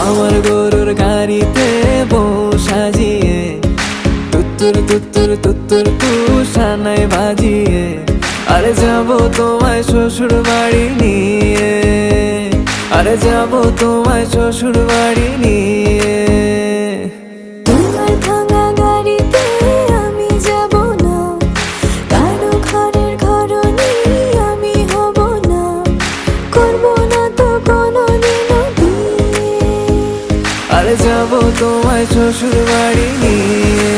আমার গরুর গাড়িতে বউ সাজিয়ে তুত্তুর তুত্তুর তুত্তুর তুষানায় বাজিয়ে আরে যাবো তোমায় শ্বশুর বাড়ি নিয়ে, আরে যাবো তোমায় শ্বশুর বাড়ি নিয়ে। তোমার ভাঙা গাড়িতে আমি যাব না, কারো ঘরের ঘরনি আমি হব না, করব না তো কোনোদিনও বিয়ে। আরে যাবো তোমায় শ্বশুর বাড়ি নিয়ে।